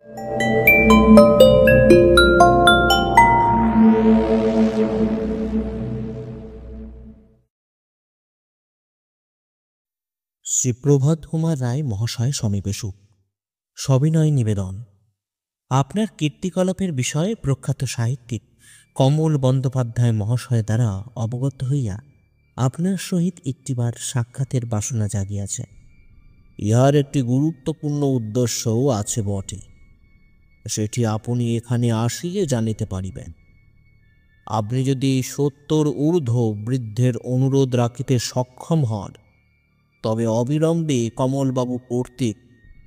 শ্রী প্রভাত কুমার রায় মহাশয় সমীপেষুক সবিনয় নিবেদন। আপনার কীর্তিকলাপের বিষয়ে প্রখ্যাত সাহিত্যিক কমল বন্দ্যোপাধ্যায় মহাশয় দ্বারা অবগত হইয়া আপনার সহিত একটিবার সাক্ষাতের বাসনা জাগিয়াছে। ইহার একটি গুরুত্বপূর্ণ উদ্দেশ্যও আছে বটে, সেটি আপনি এখানে আসিলে জানিতে পারিবেন। আপনি যদি 70 ঊর্ধ্ব বৃদ্ধের অনুরোধ রাখিতে সক্ষম হন, তবে অবিলম্বে কমলবাবু কর্তৃক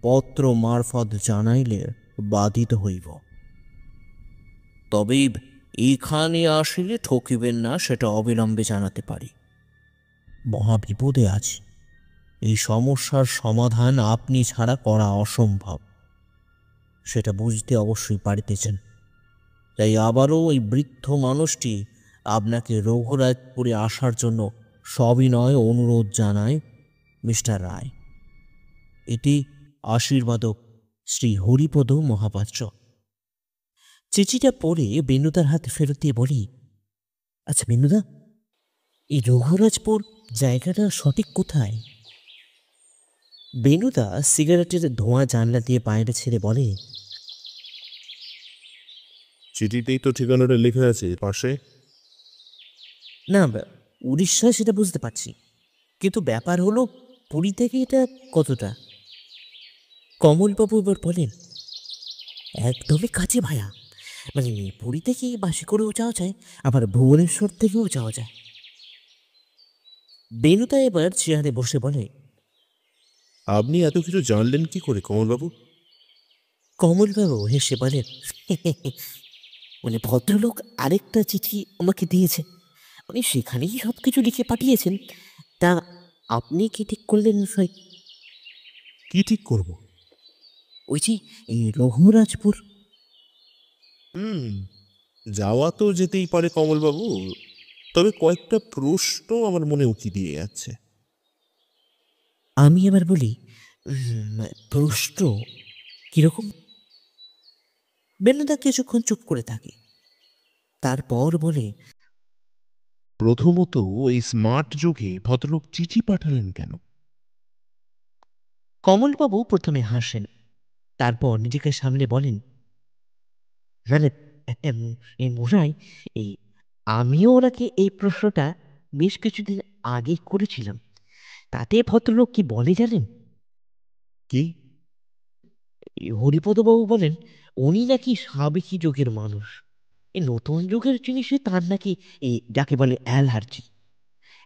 পত্র মারফত জানাইলে বাধিত হইব। তবে এখানে আসিলে ঠকিবেন না, সেটা অবিলম্বে জানাতে পারি। মহাবিপদে আছি, এই সমস্যার সমাধান আপনি ছাড়া করা অসম্ভব, সেটা বুঝতে অবশ্যই পারিতেছেন। তাই আবারও ওই বৃদ্ধ মানুষটি আপনাকে রঘুরাজপুরে আসার জন্য সবিনয় অনুরোধ জানায় মিস্টার রায়। এটি আশীর্বাদক শ্রী হরিপদ মহাপাত্র। চিঠিটা পড়ে বেনুদার হাতে ফেরত দিয়ে বলি, আচ্ছা বেনুদা, এই রঘুরাজপুর জায়গাটা সঠিক কোথায়? বেনুদা সিগারেটের ধোঁয়া জানলা দিয়ে বাইরে ছেড়ে বলে, চিঠিতেই তো ঠিকানাটা লেখা আছে পাশে। না, উড়িষ্যা সেটা বুঝতে পারছি, কিন্তু ব্যাপার হলো পুরী থেকে এটা কতটা? কমলবাবু এবার বলেন, একদমই কাছে ভায়া, মানে পুরী থেকে বাসে করেও যাওয়া যায়, আবার ভুবনেশ্বর থেকেও যাওয়া যায়। বেনুদা এবার চেয়ারে বসে বলে, আপনি এত কিছু জানলেন কি করে কমলবাবু? কমলবাবু হেসে বলেন, মানে ভদ্রলোক আরেকটা চিঠি আমাকে দিয়েছে, উনি সেখানেই সব কিছু লিখে পাঠিয়েছেন। তা আপনি কি ঠিক করলেন? কি ঠিক করব? ওই যে এই রঘুরাজপুর। যাওয়া তো যেতেই পারে কমলবাবু, তবে কয়েকটা প্রশ্ন আমার মনে উকি দিয়ে যাচ্ছে। আমি এবার বলি, প্রশ্ন কিরকম? বেনুদা কিছুক্ষণ চুপ করে থাকে, তারপর বলে, প্রথমত, এই স্মার্ট যুগে ভদ্রলোক চিঠি পাঠালেন কেন? কমলবাবু প্রথমে হাসেন, তারপর নিজেকে সামলে বলেন, এই মশাই, এই আমিও ওনাকে এই প্রশ্নটা বেশ কিছুদিন আগে করেছিলাম। তাতে ভদ্রলোক কি বলে জানেন? কি? হরিপদবাবু বলেন, উনি নাকি সাবেকি যুগের মানুষ, এই নতুন যুগের জিনিসে তার নাকি এই যাকে বলে অ্যালার্জি।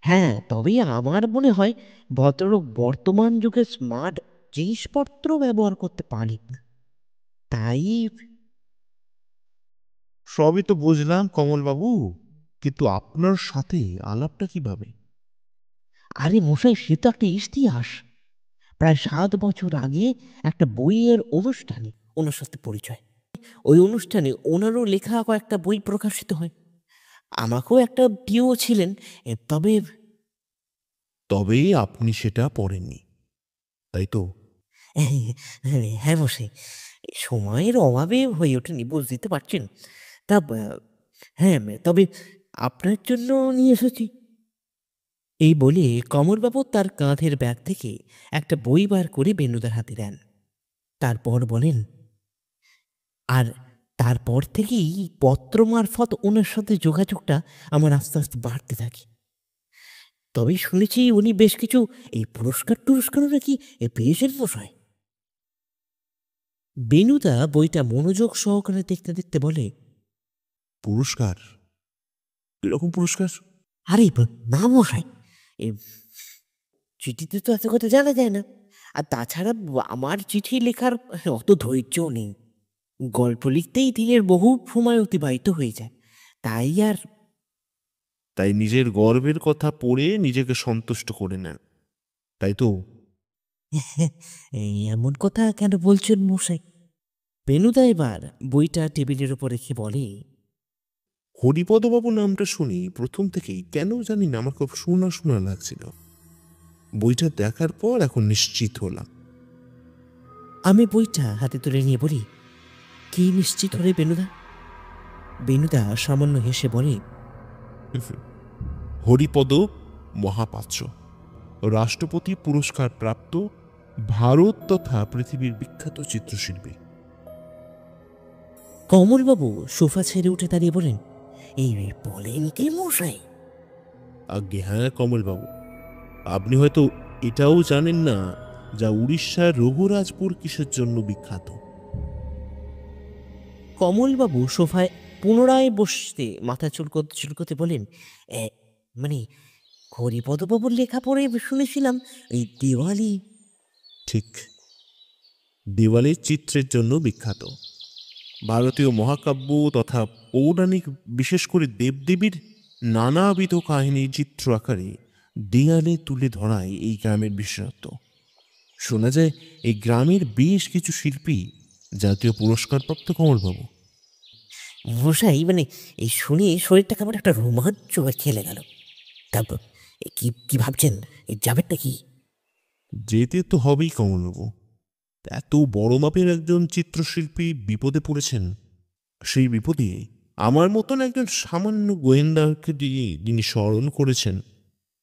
হ্যাঁ, তবে আমার মনে হয় ভদ্রলোক বর্তমান যুগে স্মার্ট জিনিসপত্র ব্যবহার করতে পারেন। তাই সবই তো বুঝলাম কমলবাবু, কিন্তু আপনার সাথে আলাপটা কিভাবে? আরে মশাই, সে তো একটা ইতিহাস। প্রায় 7 বছর আগে একটা বইয়ের অনুষ্ঠানে ওনার সাথে পরিচয়। ওই অনুষ্ঠানে ওনারও লেখা কয়েকটা বই প্রকাশিত হয়। আমাকেও একটা প্রিয় ছিলেন। তবে তবে আপনি সেটা পড়েননি, তাই তো? হ্যাঁ মশাই, সময়ের অভাবে হয়ে ওঠেনি, বুঝতে পারছেন। তা হ্যাঁ, তবে আপনার জন্য নিয়ে এসেছি। এই বলে কমলবাবু তার কাঁধের ব্যাগ থেকে একটা বই বার করে বেনুদার হাতে দেন। তারপর বলেন, আর তারপর থেকেই পত্র মারফত ওনার সাথে যোগাযোগটা আমার আস্তে আস্তে বাড়তে থাকে। তবে শুনেছি উনি বেশ কিছু এই পুরস্কারও নাকি পেয়েছেন মশাই। বেনুদা বইটা মনোযোগ সহকারে দেখতে দেখতে বলে, পুরস্কার? কিরকম পুরস্কার? আরে না মশাই, এ চিঠিতে তো এত কথা জানা যায় না। আর তাছাড়া আমার চিঠি লেখার অত ধৈর্যও নেই। গল্প লিখতেই দিনের বহু সময় অতিবাহিত হয়ে যায়। তাই নিজের গর্বের কথা পড়ে নিজেকে সন্তুষ্ট করে নেন, তাই তো? এই এমন কথা কেন বলছেন মশাই? বেনুদা এবার বইটা টেবিলের উপর রেখে বলে, হরিপদবাবু নামটা শুনি প্রথম থেকেই কেন জানি না আমার খুব শোনা শোনা লাগছিল। বইটা দেখার পর এখন নিশ্চিত হলাম। আমি বইটা হাতে তুলে নিয়ে বলি, কি নিশ্চিত হলে বেনুদা? বেনুদা সামান্য হেসে বলে, হরিপদ মহাপাত্র, রাষ্ট্রপতি পুরস্কার প্রাপ্ত ভারত তথা পৃথিবীর বিখ্যাত চিত্রশিল্পী। কমলবাবু সোফা ছেড়ে উঠে দাঁড়িয়ে বলেন, এই বলেন কি মশাই? আজ্ঞে হ্যাঁ কমলবাবু, আপনি হয়তো এটাও জানেন না যা উড়িষ্যার রঘুরাজপুর কিসের জন্য বিখ্যাত। কমলবাবু সোফায় পুনরায় বসতে মাথা চুলকোতে চুলকোতে বলেন, "এ, মানে হরিপদবাবুর লেখা পড়ে শুনেছিলাম এই দিওয়ালি।" ঠিক, দেওয়ালের চিত্রের জন্য বিখ্যাত। ভারতীয় মহাকাব্য তথা পৌরাণিক, বিশেষ করে দেবদেবীর নানাবিধ কাহিনী চিত্র আকারে দেয়ালে তুলে ধরায় এই গ্রামের বিশেষত্ব। শোনা যায় এই গ্রামের বেশ কিছু শিল্পী জাতীয় পুরস্কারপ্রাপ্ত। কমলবাবু, মশাই মানে এই শুনে শরীরটা কেমন একটা রোমাঞ্চ খেলে গেল। তারপর কি কি ভাবছেন, এই যাবেনটা কি? যেতে তো হবেই কমলবাবু। এত বড় মাপের একজন চিত্রশিল্পী বিপদে পড়েছেন, সেই বিপদে আমার মতন একজন সামান্য গোয়েন্দাকে দিয়ে যিনি স্মরণ করেছেন,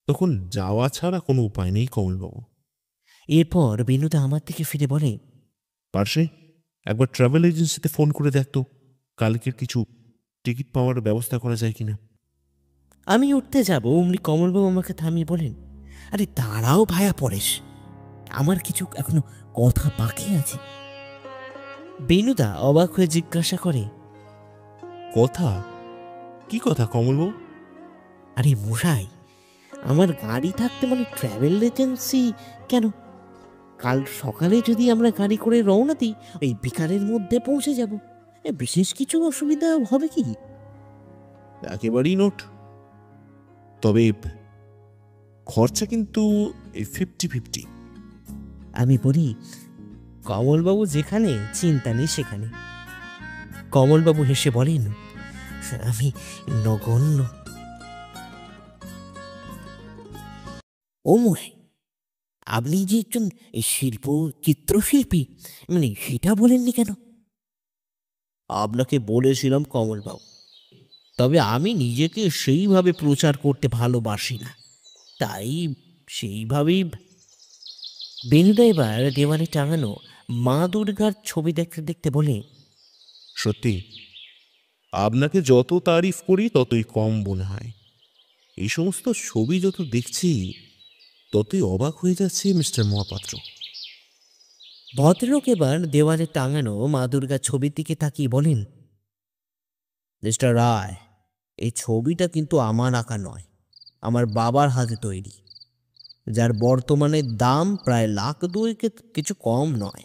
তখন যাওয়া ছাড়া কোনো উপায় নেই কমলবাবু। এরপর বেনুদা আমার দিকে ফিরে বলে, পার্শ্বে একবার ট্রাভেল এজেন্সিতে ফোন করে দেখতো কালকের কিছু টিকিট পাওয়ার ব্যবস্থা করা যায় কিনা। আমি উঠতে যাব অমনি কমলবাবু আমাকে থামিয়ে বলেন, আরে দাঁড়াও ভায়া পরেশ, আমার কিছু এখনো কথা বাকি আছে। বেনুদা অবাক হয়ে জিজ্ঞাসা করে, কথা? কি কথা কমলবাবু? আরে মশাই, আমার গাড়ি থাকতে মানে ট্রাভেল এজেন্সি কেন? কাল সকালে যদি আমরা গাড়ি করে রওনা দিই, ওই বিকালের মধ্যে পৌঁছে যাব। বিশেষ কিছু অসুবিধা হবে কি? একেবারেই নোট, তবে খরচা কিন্তু 50-50। আমি বলি, কমলবাবু যেখানে, চিন্তা নেই সেখানে। কমলবাবু হেসে বলেন, আমি নগণ্য। ও মশাই, আপনি যে একজন চিত্রশিল্পী, মানে সেটা বলেননি কেন? আপনাকে বলেছিলাম কমলবাবু, তবে আমি নিজেকে সেইভাবে প্রচার করতে ভালোবাসি না, তাই সেইভাবেই। বেনুদা এবার দেওয়ালে টাঙানো মা দুর্গার ছবি দেখতে দেখতে বলে, সত্যি আপনাকে যত তারিফ করি ততই কম মনে হয়। এই সমস্ত ছবি যত দেখছি ততই অবাক হয়ে যাচ্ছে মিস্টার মহাপাত্র। ভদ্রলোক এবার দেওয়ালে টাঙানো মা দুর্গার ছবির দিকে তাকিয়ে বলেন, মিস্টার রায়, এই ছবিটা কিন্তু আমার আঁকা নয়, আমার বাবার হাতে তৈরি, যার বর্তমানে দাম প্রায় লাখ 2 কিছু কম নয়।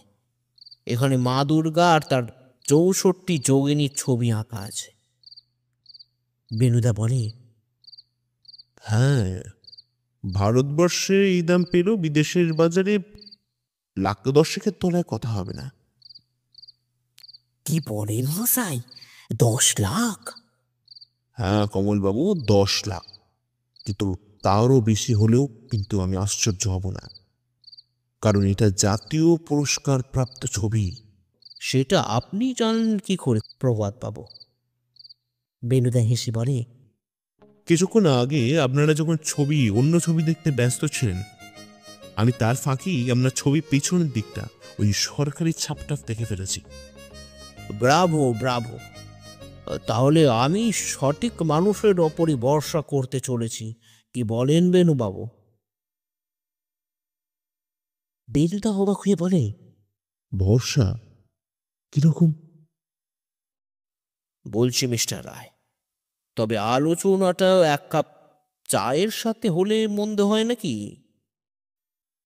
এখানে মা দুর্গা আর তার 64 যোগিনীর ছবি আঁকা আছে। বেনুদা বলে, হ্যাঁ, ভারতবর্ষে এই দাম পেলেও বিদেশের বাজারে লাখ 10 তলায় কথা হবে না। কি বলেন মশাই, 10 লাখ? হ্যাঁ কমলবাবু, 10 লাখ। কিন্তু তারও বেশি হলেও কিন্তু আমি আশ্চর্য হব না, কারণ এটা জাতীয় পুরস্কার প্রাপ্ত ছবি। সেটা আপনি জানেন কি করে প্রবাদ পাবো? বেনুদা হেসে বলে, কিছুক্ষণ আগে আপনারা যখন অন্য ছবি দেখতে ব্যস্ত ছিলেন, আমি তার ফাঁকেই আপনার ছবির পেছনের দিকটা, ওই সরকারি ছাপটা দেখে ফেলেছি। ব্রাভো ব্রাভো, তাহলে আমি সঠিক মানুষের ওপরই ভরসা করতে চলেছি, কি বলেন বেনুবাবু? বেনুদা অবাক হয়ে বলে, ভরসা কিরকম? বলছি মিস্টার রায়, তবে আলোচনাটা 1 কাপ চায়ের সাথে হলে মন্দ হয় নাকি?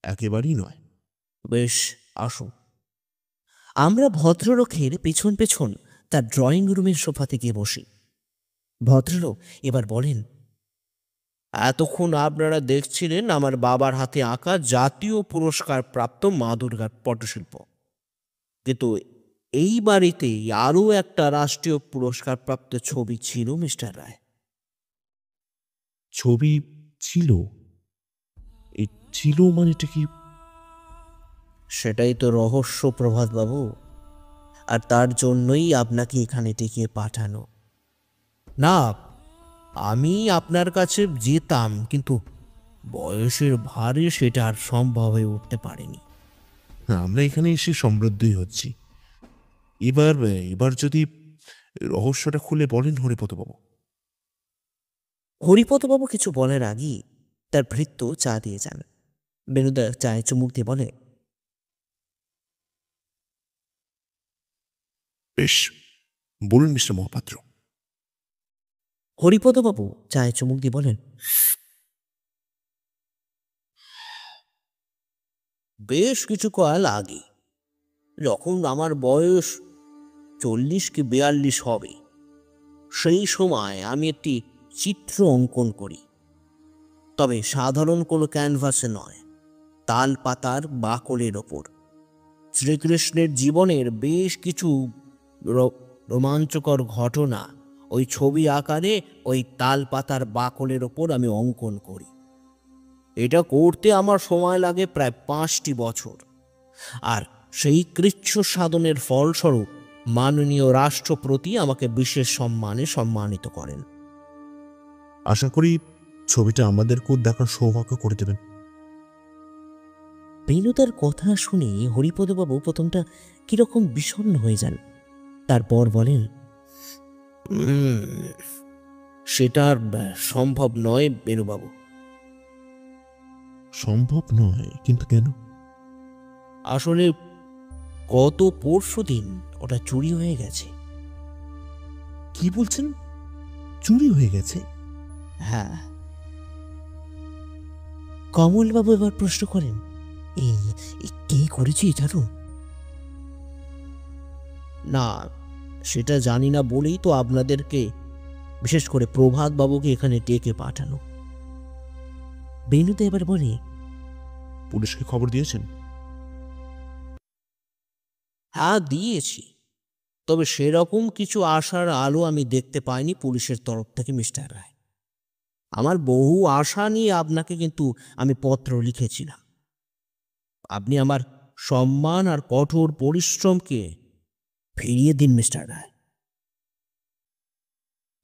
একেবারেই নয়। বেশ, আসুন। আমরা ভদ্রলোকের পেছন পেছন তার ড্রয়িং রুমের সোফাতে গিয়ে বসি। ভদ্রলোক এবার বলেন, এতক্ষণ আপনারা দেখছিলেন আমার বাবার হাতে আঁকা জাতীয় পুরস্কার প্রাপ্ত মা দুর্গার পটশিল্প, কিন্তু এই বাড়িতেই আরও একটা রাষ্ট্রীয় পুরস্কার প্রাপ্ত ছবি ছিল মিস্টার রায়। ছবি ছিল? এই ছিল মানেটা কি? সেটাই তো রহস্য প্রভাতবাবু। আর তার জন্যই আপনাকে এখানে ডেকে পাঠানো। না, আমি আপনার কাছে যেতাম, কিন্তু বয়সের ভারে সেটা আর সম্ভব হয়ে উঠতে পারেনি। আমরা এখানে এসে সমৃদ্ধই হচ্ছি। এবার এবার যদি রহস্যটা খুলে বলেন হরিপদবাবু। হরিপদবাবু কিছু বলার আগেই তার ভৃত্য চা দিয়ে যান। বেনুদা চায়ে চুমুক দিয়ে বলে, বেশ, বলুন মিস্টার মহাপাত্র। হরিপদবাবু চায়ে চুমুক দিয়ে বলেন, বেশ কিছু কাল আগে, যখন আমার বয়স 40 কি 42 হবে, সেই সময় আমি একটি চিত্র অঙ্কন করি। তবে সাধারণ কোনো ক্যানভাসে নয়, তাল পাতার বাকলের ওপর। শ্রীকৃষ্ণের জীবনের বেশ কিছু রোমাঞ্চকর ঘটনা ওই ছবি আকারে ওই তাল পাতার বাকলের ওপর আমি অঙ্কন করি। এটা করতে আমার সময় লাগে প্রায় 5টি বছর। আর সেই কৃচ্ছ সাধনের ফলস্বরূপ মাননীয় রাষ্ট্রপতি আমাকে বিশেষ সম্মানে সম্মানিত করেন। আশা করি ছবিটা আমাদেরকেও দেখার সৌভাগ্য করে দেবেন। বেনুদার কথা শুনে হরিপদবাবু প্রথমটা কিরকম বিষণ্ণ হয়ে যান। তারপর বলেন, সেটা আর সম্ভব নয় বেনুবাবু। সম্ভব নয়? কিন্তু কেন? আসলে গত পরশুদিন ওটা চুরি হয়ে গেছে। কি বলছেন? চুরি হয়ে গেছে? হ্যাঁ। কমলবাবু এবার প্রশ্ন করেন, এই কে করেছে জানো? না, সেটা জানি না বলেই তো আপনাদেরকে, বিশেষ করে প্রভাত বাবুকে এখানে ডেকে পাঠানো। বেনুদা এবার বলে, পুলিশকে খবর দিয়েছেন? হ্যাঁ, দিয়েছি। তবে সেরকম কিছু আশার আলো আমি দেখতে পাইনি পুলিশের তরফ থেকে মিস্টার রায়। আমার বহু আশা নিয়ে আপনাকে কিন্তু আমি পত্র লিখেছিলাম। আপনি আমার সম্মান আর কঠোর পরিশ্রমকে ফিরিয়ে দিন মিস্টার রায়।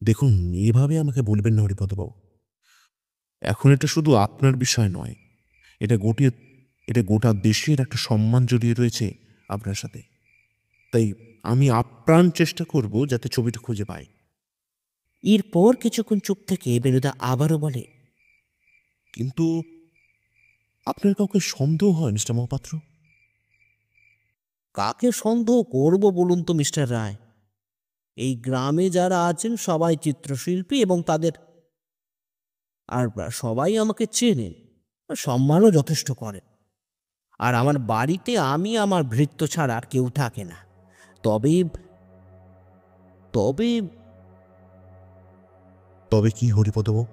দেখুন, এভাবে আমাকে বলবেন না হরিপদবাবু। এখন এটা শুধু আপনার বিষয় নয়, এটা গোটা দেশের একটা সম্মান জড়িয়ে রয়েছে আপনার সাথে। তাই আমি আপ্রাণ চেষ্টা করব যাতে ছবিটা খুঁজে পাই। এরপর কিছুক্ষণ চুপ থেকে বেনুদা আবারও বলে, কিন্তু আপনার কাউকে সন্দেহ হয় মিস্টার মহাপাত্র? কাকে সন্দেহ করব বলুন তো মিস্টার রায়? এই গ্রামে যারা আছেন সবাই চিত্রশিল্পী এবং তাদের আর সবাই আমাকে চেনেন, সম্মানও যথেষ্ট করেন। আর আমার বাড়িতে আমি আমার ভৃত্য ছাড়া আর কেউ থাকে না। তবে তবে তবে কি হরিপদবাবু?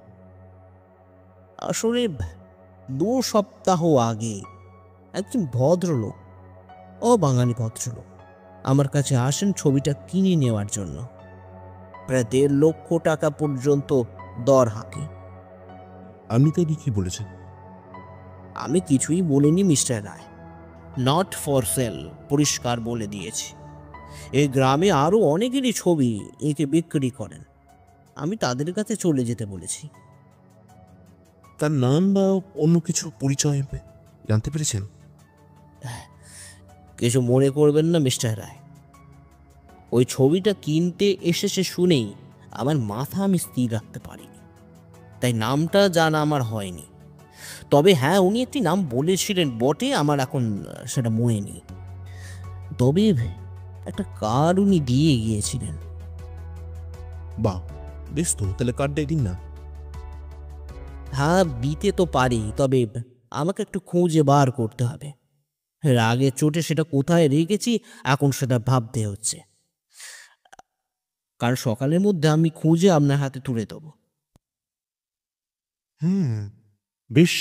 আসলে 2 সপ্তাহ আগে একজন ভদ্রলোক, বাঙালি ভদ্রলোক, আমার কাছে আসেন ছবিটা কিনে নেওয়ার জন্য। প্রায় 1.5 লক্ষ টাকা পর্যন্ত দর হাঁকে। আপনি তাই কি বলেছেন? আমি কিছুই বলিনি mister Roy. Not for sale পরিষ্কার বলে দিয়েছি। এই গ্রামে আরো অনেকেরই ছবি এঁকে বিক্রি করেন। আমি তাদের কাছে চলে যেতে বলেছি। তার নাম বা অন্য কিছু পরিচয় জানতে পেরেছেন? কিছু মনে করবেন না মিস্টার রায়। ওই ছবিটা কিনতে এসেছে শুনেই আমার মাথা আমি স্থির রাখতে পারিনি, তাই নামটা জানা আমার হয়নি। তবে হ্যাঁ, উনি একটি নাম বলেছিলেন বটে, আমার এখন সেটা মনে নেই। তবে একটা কার্ড উনি দিয়ে গিয়েছিলেন। বাহ, বেশ তো, তাহলে কার্ডটাই দিন না। হ্যাঁ, দিতে তো পারি, তবে আমাকে একটু খুঁজে বার করতে হবে। রাগে চোটে সেটা কোথায় রেখেছি এখন সেটা ভাবতে হচ্ছে। কাল সকালের মধ্যে আমি খুঁজে আপনার হাতে তুলে দেবো। বেশ।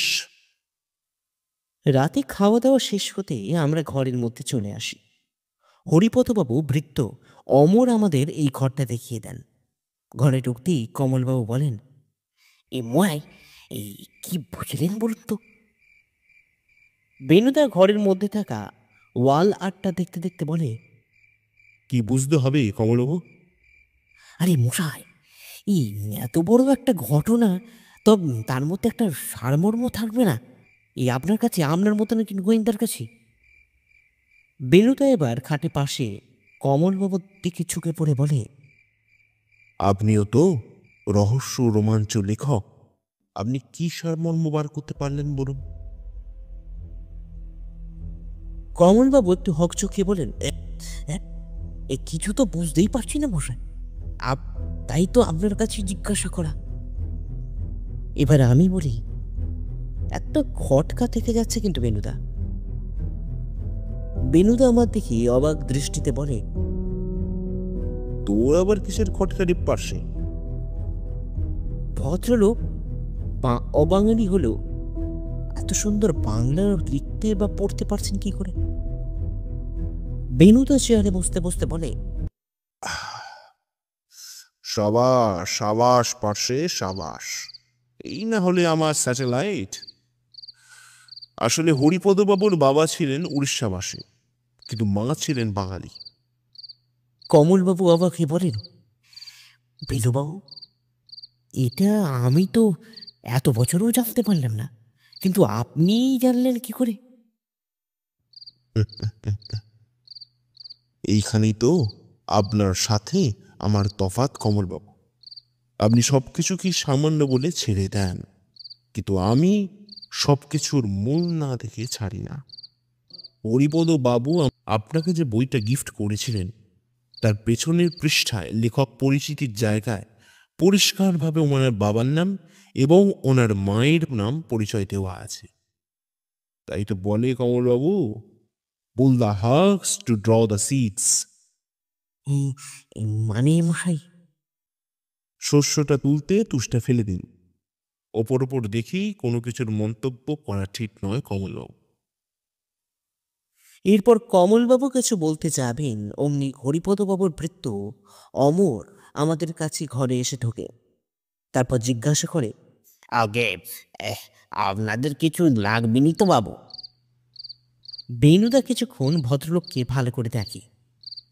রাতে খাওয়া দাওয়া শেষ হতে আমরা ঘরের মধ্যে চলে আসি। হরিপদবাবু ভৃত্য অমর আমাদের এই ঘরটা দেখিয়ে দেন। ঘরে ঢুকতেই কমলবাবু বলেন, এ ময়, এই কি বুঝলেন বলুন তো? বেনুদা ঘরের মধ্যে থাকা ওয়াল আর্টটা দেখতে দেখতে বলে, কি বুঝতে হবে কমলবাবু? আরে মশাই, এই এত বড় একটা ঘটনা, তো তার মধ্যে একটা সারমর্ম থাকবে না? এই আপনার কাছে, আপনার মতন একজন গোয়েন্দার কাছে। বেনুদা এবার খাটে পাশে কমলবাবুর দিকে ঝুঁকে পড়ে বলে, আপনিও তো রহস্য রোমাঞ্চ লেখক, আপনি কি সারমর্ম বার করতে পারলেন বলুন? কমলবাবু একটু হকচকিয়ে বলেন, "এ, এ কিছু তো বুঝতেই পারছি না মশাই। আপ তাই তো আপনার কাছে জিজ্ঞাসা করা।" এবার আমি বলি, একটা খটকা থেকে যাচ্ছে কিন্তু বেনুদা। বেনুদা আমার দিকে অবাক দৃষ্টিতে বলে, তোর আবার কিসের খটকারি পার্শ্বে? ভদ্রলোক অবাঙালি হলেও এত সুন্দর বাংলা লিখতে বা পড়তে পারছেন কি করে? বেনুদা চেয়ারে বসতে বসতে বলে, সাবাস সাবাস পার্শ্বে সাবাস। এই না হলে আমার স্যাটেলাইট। আসলে হরিপদবাবুর বাবা ছিলেন উড়িষ্যাবাসী, কিন্তু মা ছিলেন বাঙালি। কমলবাবু অবাক হয়ে বলেন, বেনুবাবু, এটা আমি তো এত বছরও জানতে পারলাম না, কিন্তু আপনি জানলেন কি করে? এইখানেই তো আপনার সাথে আমার তফাৎ কমলবাবু। আপনি সবকিছু কি সামান্য বলে ছেড়ে দেন, কিন্তু আমি সবকিছুর মূল না দেখে ছাড়ি না। হরিপদ বাবু আপনাকে যে বইটা গিফট করেছিলেন, তার পেছনের পৃষ্ঠায় লেখক পরিচিতির জায়গায় পরিষ্কারভাবে ওনার বাবার নাম এবং ওনার মায়ের নাম পরিচয় দেওয়া আছে। তাই তো বলে কমলবাবু, pull the husks to draw the seeds. Um, মানে মশাই, শস্যটা তুলতে তুষটা ফেলে দিন। ওপর ওপর দেখি কোনো কিছুর মন্তব্য করা ঠিক নয় কমলবাবু। এরপর কমলবাবু কিছু বলতে যাবেন, অমনি হরিপদবাবুর ভৃত্য অমর আমাদের কাছে ঘরে এসে ঢোকে। তারপর জিজ্ঞাসা করে, আগে আপনাদের কিছু লাগবেনি তো বাবু? বেনুদা কিছুক্ষণ ভদ্রলোককে ভালো করে দেখে,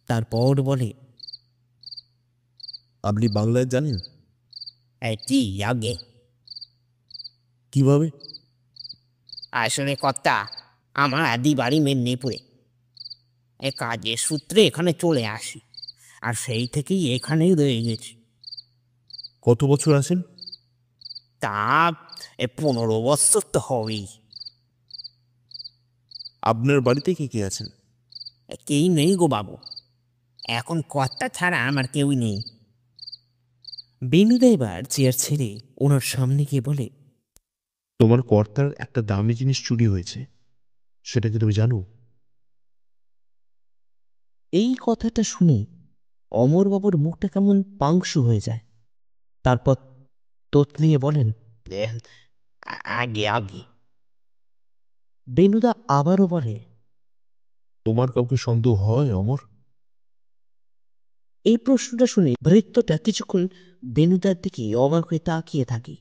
তারপর বলে, আপনি বাংলায় জানেন? জি আগে। কিভাবে? আসলে কর্তা, আমার আদি বাড়ি মেদিনীপুরে। এ কাজের সূত্রে এখানে চলে আসি, আর সেই থেকেই এখানেই রয়ে গেছি। কত বছর আছেন? তা 15 বছর তো হবেই। আপনার বাড়িতে কে কে আছেন? কেই নেই গো বাবু, এখন কর্তা ছাড়া আমার কেউই নেই। বেনুদা এবার চেয়ার ছেড়ে ওনার সামনে গিয়ে বলে, তোমার কর্তার একটা দামি জিনিস চুরি হয়েছে, সেটা কি তুমি জানো? এই কথাটা শুনে অমরবাবুর মুখটা কেমন পাংশু হয়ে যায়। তারপর তোতলিয়ে বলেন, আগে আগে। বেনুদা আবারও বলে, তোমার কাউকে সন্দেহ হয় অমর? এই প্রশ্নটা শুনে ভৃত্যটা কিছুক্ষণ বেনুদার দিকে অবাক হয়ে তাকিয়ে থাকে।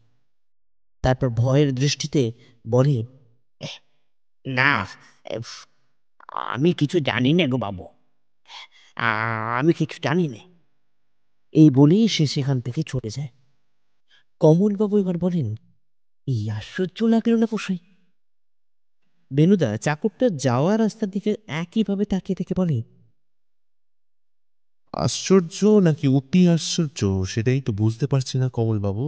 তারপর ভয়ের দৃষ্টিতে বলে, না, এফ, আমি কিছু জানি না গো বাবু, আমি কিছু জানি না। এই বলেই সে সেখান থেকে চলে যায়। কমলবাবু এবার বলেন, এই আশ্চর্য লাগলো না পোষাই? বেনুদা চাকরটা যাওয়া রাস্তার দিকে একইভাবে তাকিয়ে থেকে বলে, আশ্চর্য নাকি অতি আশ্চর্য সেটাই তো বুঝতে পারছি না কমলবাবু।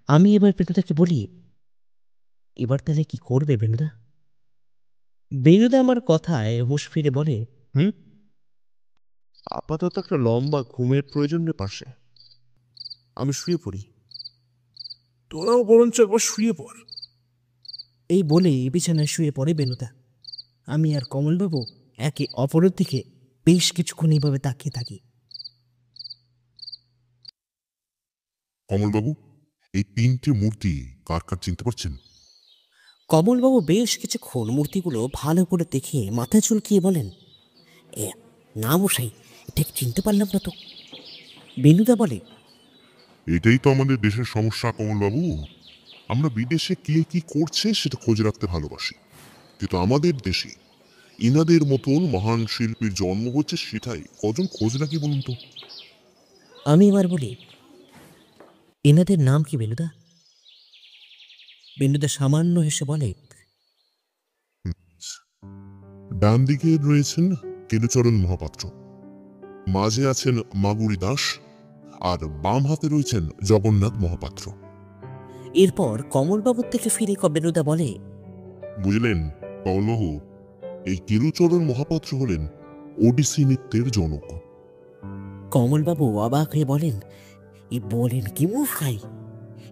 আমি এবার বেনুদাকে বলি, এবার তাহলে কি করবে বেনুদা? বেনুদা আমার কথায় হুঁশ ফিরে বলে, হুম, আপাতত একটা লম্বা ঘুমের প্রয়োজন রে পাশে। আমি শুয়ে পড়ি, তোরাও বরঞ্চ একবার শুয়ে পড়। এই বলে বিছানায় শুয়ে পড়ে বেনুদা। আমি আর কমলবাবু একে অপরের দিকে বেশ কিছুক্ষণ এইভাবে তাকিয়ে থাকি। কমলবাবু, এই 3টে মূর্তি কার কার চিনতে পারছেন? কমলবাবু বেশ কিছুক্ষণ মূর্তিগুলো ভালো করে দেখে মাথা চুলকিয়ে বলেন, এ না মশাই, ঠিক চিনতে পারলাম না তো। বেনুদা বলে, এটাই তো আমাদের দেশের সমস্যা কমলবাবু। আমরা বিদেশে কে কি করছে সেটা খোঁজ রাখতে ভালোবাসি, কিন্তু আমাদের দেশে এনাদের মতন মহান শিল্পীর জন্ম হচ্ছে সেটাই কজন খোঁজ নাকি বলুন তো? আমি এবার বলি, এনাদের নাম কি বেনুদা? বেনুদা সামান্য হেসে বলে, ডান দিকে রয়েছেন কেলুচরণ মহাপাত্র, মাঝে আছেন মাগুরি দাস, আর বাম হাতে রয়েছেন জগন্নাথ মহাপাত্র। এরপর কমলবাবুর থেকে ফিরে বেনুদা বলে, বুঝলেন কমলবাবু, এই কেলুচরণ মহাপাত্র হলেন ওডিসি নৃত্যের জনক। কমলবাবু অবাক হয়ে বলেন, এ বলেন কি মশাই,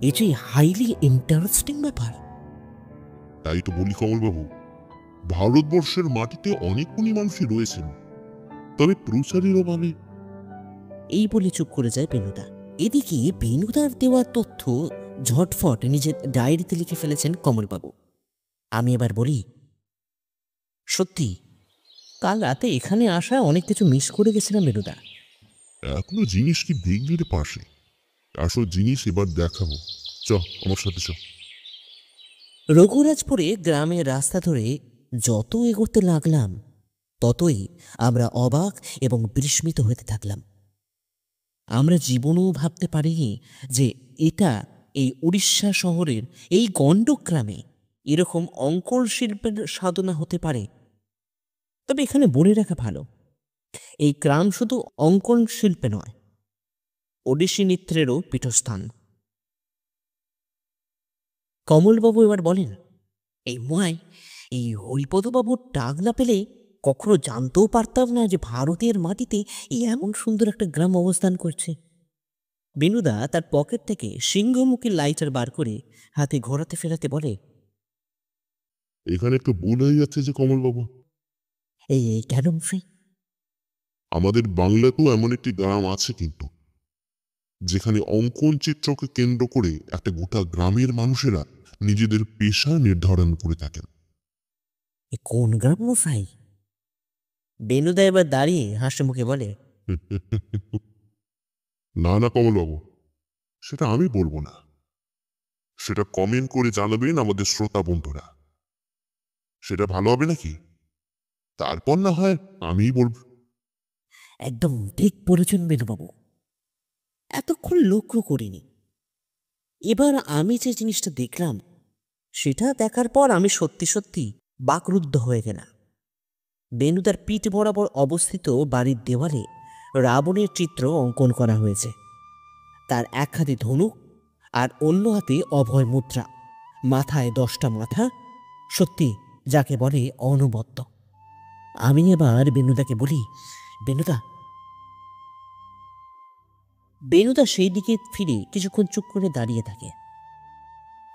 এ যে হাইলি ইন্টারেস্টিং ব্যাপার। তাই তো বলি কমলবাবু, ভারতবর্ষের মাটিতে অনেক গুণী মানুষই রয়েছেন, তবে প্রচারের অভাবে। এই বলে চুপ করে যায় বেনুদা। এদিকে বেনুদার দেওয়া তথ্য ঝটফট নিজের ডায়েরিতে লিখে ফেলেছেন কমলবাবু। আমি এবার বলি, সত্যি কাল রাতে এখানে আসা অনেক কিছু মিস করে গেছিলাম বেনুদা। এখনো জিনিস কি দেখবি রে পাশে? আসল জিনিস এবার দেখাবো, চ আমার সাথে চ। রঘুরাজপুরে গ্রামের রাস্তা ধরে যত এগোতে লাগলাম ততই আমরা অবাক এবং বিস্মিত হতে থাকলাম। আমরা জীবনেও ভাবতে পারিনি যে এটা এই উড়িষ্যা শহরের এই গণ্ডক গ্রামে এরকম অঙ্কন শিল্পের সাধনা হতে পারে। তবে এখানে বলে রাখা ভালো, এই গ্রাম শুধু অঙ্কন শিল্পে নয়, ওডিসি নৃত্যেরও পীঠস্থান। কমলবাবু এবার বলেন, এই ময় এই হরিপদবাবুর ডাক না পেলে কখনো জানতেও পারতাম না যে ভারতের মাটিতে এই এমন সুন্দর একটা গ্রাম অবস্থান করছে। বেনুদা তার পকেট থেকে সিংহমুখী লাইটার বার করে হাতে ঘোরাতে ফেরাতে বলে, এখানে একটু ভুল হয়ে যাচ্ছে যে কমলবাবু, এই এই কেন মশাই? আমাদের বাংলাতেও এমন একটি গ্রাম আছে কিন্তু, যেখানে অঙ্কন চিত্রকে কেন্দ্র করে একটা গোটা গ্রামের মানুষেরা নিজেদের পেশা নির্ধারণ করে থাকেন। এ কোন গ্রাম মশাই? বেনুদা এবার দাঁড়িয়ে হাসি মুখে বলে, না না কমলবাবু, সেটা আমি বলবো না, সেটা কমেন্ট করে জানাবেন আমাদের শ্রোতা বন্ধুরা। সেটা ভালো হবে নাকি? তারপর না হয় আমিই বলবো। একদম ঠিক বলেছেন বেনুবাবু, এতক্ষণ লক্ষ্য করিনি। এবার আমি যে জিনিসটা দেখলাম সেটা দেখার পর আমি সত্যি সত্যি বাকরুদ্ধ হয়ে গেলাম। বেনুদার পিঠ বরাবর অবস্থিত বাড়ির দেওয়ালে রাবণের চিত্র অঙ্কন করা হয়েছে। তার এক হাতে ধনুক আর অন্য হাতে অভয় মুদ্রা, মাথায় 10টা মাথা, সত্যি যাকে বলে অনবদ্য। আমি এবার বেনুদাকে বলি, বেনুদা। বেনুদা সেই দিকে ফিরে কিছুক্ষণ চুপ করে দাঁড়িয়ে থাকে।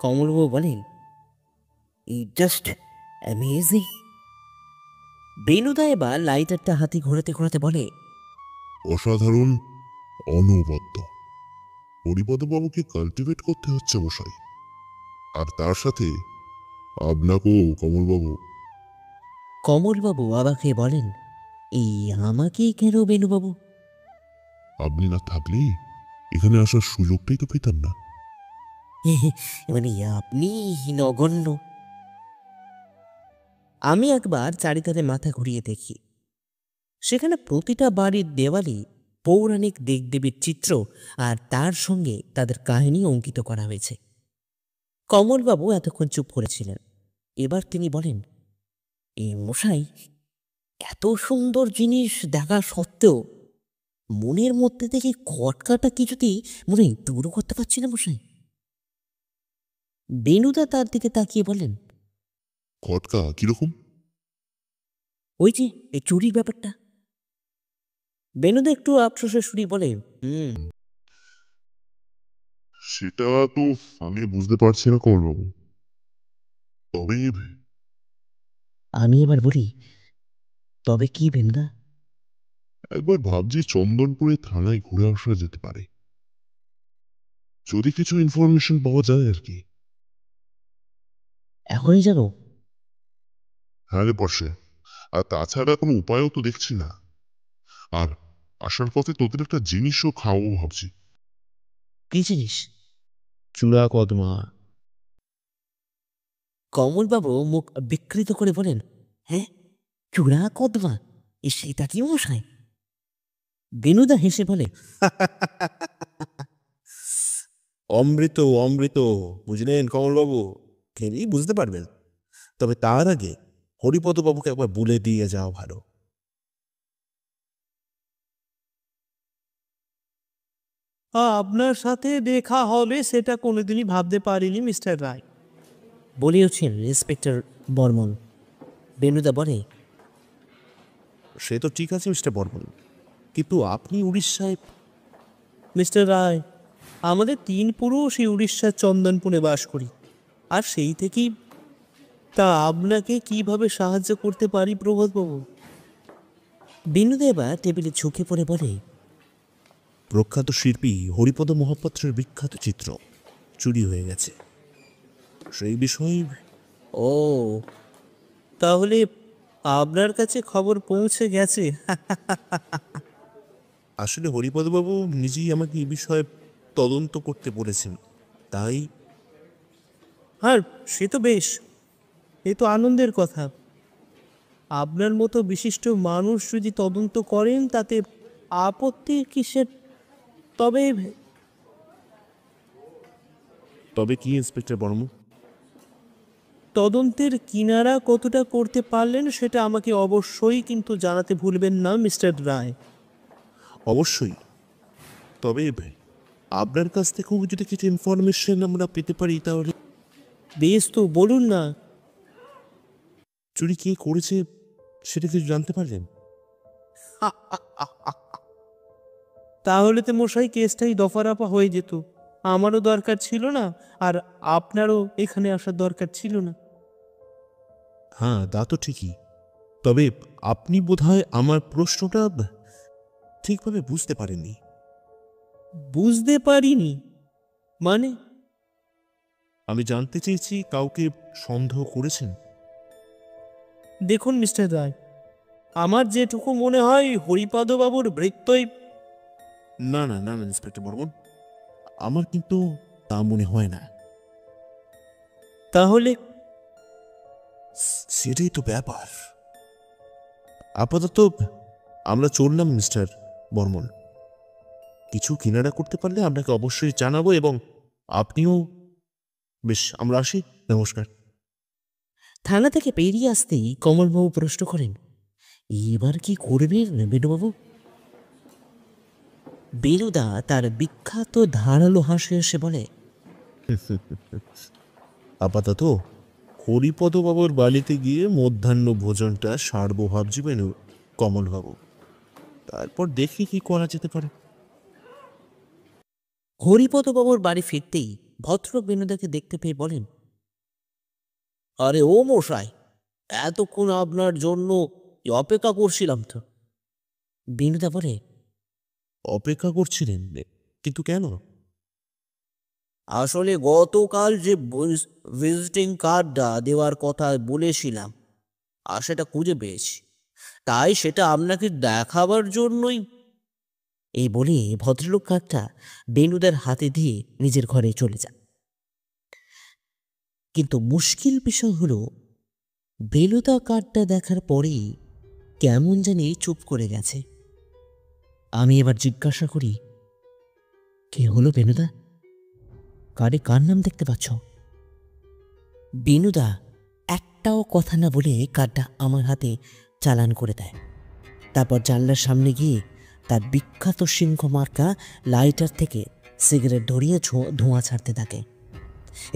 কমলবাবু বলেন, ইট জাস্ট অ্যামেজিং। বেনুদা এবার লাইটারটা হাতে ঘোরাতে ঘোরাতে বলে, অসাধারণ, অনবদ্য। হরিপদবাবুকে কাল্টিভেট করতে হচ্ছে মশাই, আর তার সাথে আপনাকেও কমলবাবু। কমলবাবু অবাক হয়ে বলেন, এই আমাকেই কেন বেনুবাবু? আপনি না থাকলে এখানে আসার সুযোগটাই তো পেতাম না। মানে আপনি নগণ্য। আমি একবার চারিধারে মাথা ঘুরিয়ে দেখি, সেখানে প্রতিটা বাড়ির দেওয়ালে পৌরাণিক দেবদেবীর চিত্র আর তার সঙ্গে তাদের কাহিনী অঙ্কিত করা হয়েছে। কমলবাবু এতক্ষণ চুপ করেছিলেন। এবার তিনি বলেন, এ মশাই, এত সুন্দর জিনিস দেখা সত্ত্বেও মনের মধ্যে থেকে খটকাটা কিছুতেই মনে দূর করতে পারছি না মশাই। বেনুদা তার দিকে তাকিয়ে বলেন, খটকা কিরকম? ওই যে এই চুরির ব্যাপারটা। বেনুদা একটু আফসোসের সুরে বলে, সেটা তো আমি বুঝতে পারছি না কমলবাবু, তবে আমি এবার বলি, তবে কি বেনুদা? একবার ভাবছি চন্দনপুরে থানায় ঘুরে আসা যেতে পারে, যদি কিছু ইনফরমেশন পাওয়া যায় আর কি। এখনই যাবো? হ্যাঁ রে বর্ষে, আর তাছাড়া কোনো উপায়ও তো দেখছি না। আর আসার পথে তোদের একটা জিনিসও খাওয়াবো ভাবছি। কি জিনিস? চূড়া কদমা। কমলবাবু মুখ বিকৃত করে বলেন, হ্যাঁ, চূড়া কদমা, সেটা কি মশাই? বেনুদা হেসে বলে, অমৃত অমৃত, বুঝলেন কমলবাবু? খেলেই বুঝতে পারবেন। তবে তার আগে হরিপদ বাবুকে একবার বলে দিয়ে যাওয়া ভালো। আপনার সাথে দেখা হবে সেটা কোনোদিনই ভাবতে পারিনি মিস্টার রায়। বলিয়েছেন ইন্সপেক্টর বর্মন। বেনুদা বলে, সে তো ঠিক আছে মিস্টার বর্মন, কিন্তু আপনি উড়িষ্যায়। মিস্টার রায়, আমাদের 3 পুরুষ এই উড়িষ্যার চন্দনপুরে বাস করি, আর সেই থেকেই তা আপনাকে কিভাবে সাহায্য করতে পারি প্রভাতবাবু? বেনুদা এবার টেবিলে ঝুঁকে পড়ে বলে, প্রখ্যাত শিল্পী হরিপদ মহাপাত্রের বিখ্যাত চিত্র চুরি হয়ে গেছে, সেই বিষয়ে। ও, তাহলে আপনার কাছে খবর পৌঁছে গেছে? আসলে হরিপদবাবু নিজেই আমাকে এই বিষয়ে তদন্ত করতে বলেছেন, তাই। আর সে তো বেশ, এ তো আনন্দের কথা। আপনার মতো বিশিষ্ট মানুষ যদি তদন্ত করেন তাতে আপত্তি কিসের? তবে তবে কি ইন্সপেক্টর বর্মন? তদন্তের কিনারা কতটা করতে পারলেন সেটা আমাকে অবশ্যই কিন্তু জানাতে ভুলবেন না মিস্টার রায়। অবশ্যই। তবে আপনার কাছ থেকেও যদি কিছু ইনফরমেশন আমরা পেতে পারি তাহলে। বেশ, তো বলুন না। চুরি কে করেছে সেটা কিছু জানতে পারলেন? তাহলে তো মশাই কেসটাই দফারফা হয়ে যেত। আমারও দরকার ছিল না, আর আপনারও এখানে আসার দরকার ছিল না। হ্যাঁ, তা তো ঠিকই। তবে আপনি বোধহয় আমার প্রশ্নটা ঠিকভাবে বুঝতে পারেননি। বুঝতে পারিনি মানে? আমি জানতে চেয়েছি কাউকে সন্দেহ করেছেন? দেখুন মিস্টার রায়, আমার যেটুকু মনে হয় হরিপদবাবুর ভৃত্যই। না না না না ইন্সপেক্টর বর্মন, আমার কিন্তু তা মনে হয় না। তাহলে সেটাই তো ব্যাপার। আপাতত আমরা চললাম মিস্টার বর্মন। কিছু কিনারা করতে পারলে আপনাকে অবশ্যই জানাবো, এবং আপনিও। বেশ, আমরা আসি। নমস্কার। থানা থেকে বেরিয়ে আসতেই কমলবাবু প্রশ্ন করেন, এবার কি করবেন বেনুবাবু? বেনুদা তার বিখ্যাত ধারালো হাসি হেসে বলে, আপাতত হরিপদ বাবুর বাড়িতে গিয়ে মধ্যাহ্ন ভোজনটা সারবো ভাবছি বেনু কমলবাবু। তারপর দেখি কি করা যেতে পারে। হরিপদবাবুর বাড়ি ফিরতেই ভদ্রলোক বেনুদাকে দেখতে পেয়ে বলেন, আরে ও মশাই, এতক্ষণ আপনার জন্য অপেক্ষা করছিলাম তো। বেনুদা বলে, অপেক্ষা করছিলেন? কিন্তু কেন? আসলে গতকাল যে ভিজিটিং কার্ডটা দেওয়ার কথা বলেছিলাম, আর সেটা খুঁজে পেয়েছি, তাই সেটা আপনাকে দেখাবার জন্যই। এই বলে ভদ্রলোক কার্ডটা বেনুদার হাতে দিয়ে নিজের ঘরে চলে যান। কিন্তু মুশকিল বিষয় হলো, বেনুদা কার্ডটা দেখার পরেই কেমন জানি চুপ করে গেছে। আমি এবার জিজ্ঞাসা করি, কে হলো বেনুদা? কার্ডে কার নাম দেখতে পাচ্ছ? বেনুদা একটাও কথা না বলে কার্ডটা আমার হাতে চালান করে দেয়। তারপর জানলার সামনে গিয়ে তার বিখ্যাত সিংহ মার্কা লাইটার থেকে সিগারেট ধরিয়ে ধোঁয়া ছাড়তে থাকে।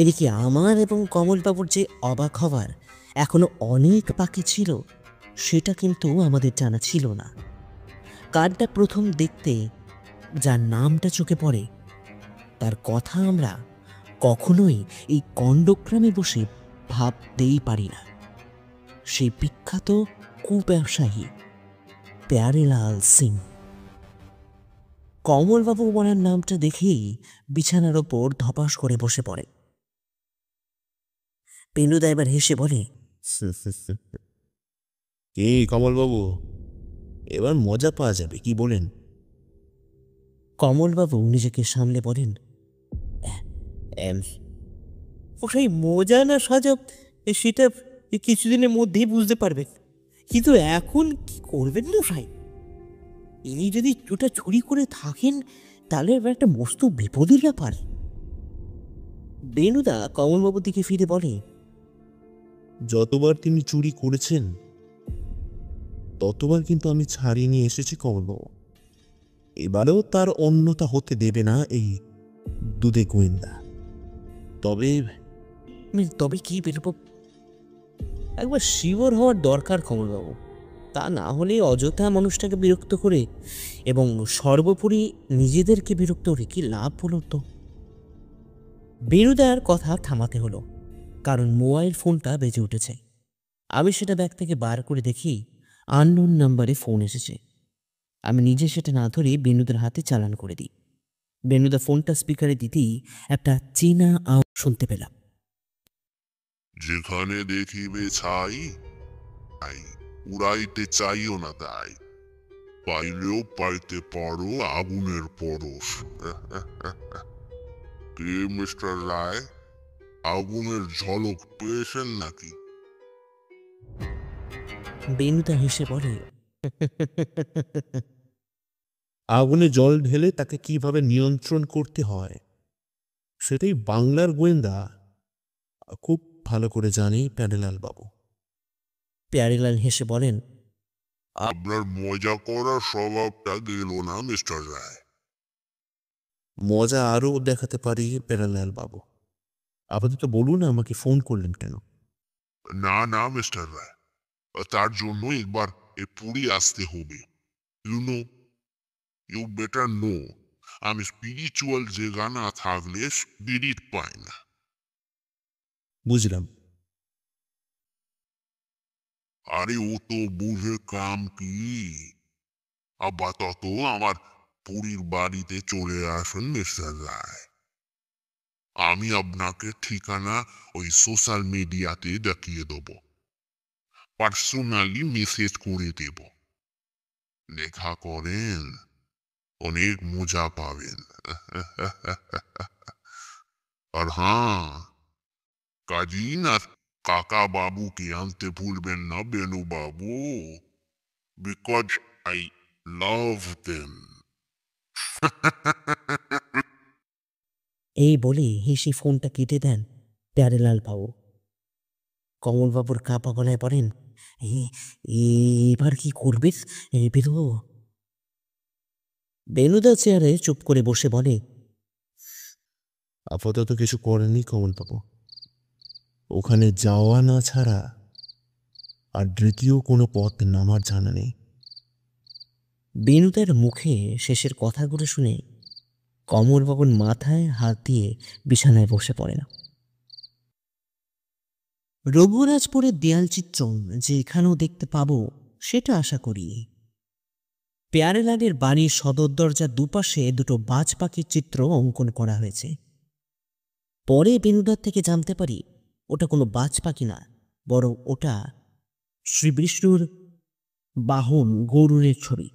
এদিকে আমার এবং কমলবাবুর যে অবাক হবার এখনো অনেক বাকি ছিল, সেটা কিন্তু আমাদের জানা ছিল না। কার্ডটা প্রথম দেখতে যার নামটা চোখে পড়ে, তার কথা আমরা কখনোই এই কণ্ডগ্রামে বসে ভাবতেই পারি না। সেই বিখ্যাত কুব্যবসায়ী প্যারেলাল সিং। কমলবাবু বলার নামটা দেখেই বিছানার ওপর ধপাস করে বসে পড়ে। বেনুদা এবার হেসে বলে, কে কমলবাবু? এবার মজা পাওয়া যাবে, কি বলেন? কমলবাবু নিজেকে সামলে বলেন, ও সেই মজা না সাজব সেটা কিছুদিনের মধ্যেই বুঝতে পারবেন। কিন্তু এখন কি করবেন না ভাই? ইনি যদি ওটা চুরি করে থাকেন তাহলে এবার একটা মস্ত বিপদের ব্যাপার। বেনুদা কমলবাবুর দিকে ফিরে বলে, যতবার তিনি চুরি করেছেন ততবার কিন্তু আমি ছাড়িয়ে নিয়ে এসেছি কমলবাবু। এবারেও তার অন্যতা হতে দেবে না এই দুধে গোয়েন্দা। তবে তবে কি বেরোবো? একবার শিওর হওয়ার দরকার কমলবাবু, তা না হলে অযথা মানুষটাকে বিরক্ত করে এবং সর্বোপরি নিজেদেরকে বিরক্ত করে কি লাভ হলো তো? বেনুদার কথা থামাতে হলো, কারণ মোবাইল ফোনটা বেজে উঠেছে। আমি সেটা ব্যাগ থেকে বার করে দেখি আননোন নাম্বারে ফোন এসেছে। আমি নিজে সেটা না ধরে বেনুদার হাতে চালান করে দিই। বেনুদা ফোনটা স্পিকারে দিতেই একটা চেনা আওয়াজ শুনতে পেলাম। যেখানে দেখিবে ছাই তাই উড়াইতে চাইও না তাই, পাইলেও পাইতে পারো আগুনের পরশ। কে মিস্টার রায়, আগুনের ঝলক পেয়েছেন নাকি? বেনুদা হেসে বলে, আগুনে জল ঢেলে তাকে কিভাবে নিয়ন্ত্রণ করতে হয় সেটাই বাংলার গোয়েন্দা খুব ভালো করে জানে প্যারেলাল বাবু। প্যারেলাল হেসে বলেন, আপনার মজা করার স্বভাবটা গেল না মিস্টার রায়। মজা আরও দেখাতে পারি প্যারেলাল বাবু। আপাতত বলুন আমাকে ফোন করলেন কেন? না না মিস্টার রায়, তার জন্য একবার এ পুরী আসতে হবে। ইউ বেটার নো, আমি স্পিরিচুয়াল জায়গা না থাকলে স্পিরিট পাই না। বুঝলাম। আরে ও তো বুঝে কাম কি? আপাতত আমার পুরীর বাড়িতে চলে আসুন মিস্টার রায়। আমি আপনাকে ঠিকানা ওই সোশ্যাল মিডিয়াতে দেখিয়ে দেব, পার্সোনালি মেসেজ করে দেব। দেখা করেন, অনেক মজা পাবেন। আর হ্যাঁ, কাজী না কাকা বাবুকে আনতে ভুলবেন না বেনু বাবু, বিকজ আই লাভ দেম। এই বলে হেসে ফোনটা কেটে দেন প্যারেলাল বাবু। কমলবাবুর কাঁপা গলায় বলেন, এবার কি করবে বেরো? বেনুদা চেয়ারে চুপ করে বসে বলে, আপাতত কিছু করেনি কমলবাবু। ওখানে যাওয়া না ছাড়া আর দ্বিতীয় কোনো পথ নামার জানা নেই। বেনুদার মুখে শেষের কথাগুলো শুনে কমলবাবুর মাথায় হাত দিয়ে বিছানায় বসে পড়ে না। রঘুরাজপুরের দেয়ালচিত্র যে এখানেও দেখতে পাবো সেটা আশা করি। প্যারেলালের বাড়ির সদর দরজার দুপাশে দুটো বাজ পাখির চিত্র অঙ্কন করা হয়েছে। পরে বেনুদার থেকে জানতে পারি ওটা কোনো বাজ পাখি না, বরং ওটা শ্রী বিষ্ণুর বাহন গরুরের ছবি।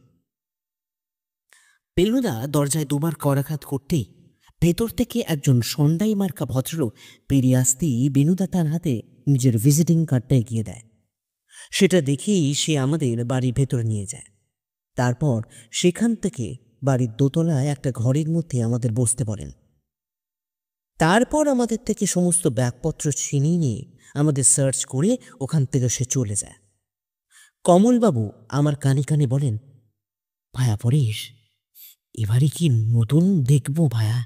বেনুদা দরজায় দুবার করাঘাত করতেই ভেতর থেকে একজন সন্ডাই মার্কা ভদ্রলোক পেরিয়ে আসতেই বেনুদা তার হাতে নিজের ভিজিটিং কার্ডটা এগিয়ে দেয়। সেটা দেখেই সে আমাদের বাড়ির ভেতর নিয়ে যায়। তারপর সেখান থেকে বাড়ির দোতলায় একটা ঘরের মধ্যে আমাদের বসতে বলেন। তারপর আমাদের থেকে সমস্ত ব্যাগপত্র ছিনিয়ে নিয়ে আমাদের সার্চ করে ওখান থেকে সে চলে যায়। কমলবাবু আমার কানে কানে বলেন, ভায়া পরেশ, এবারে কি নতুন দেখব ভায়া?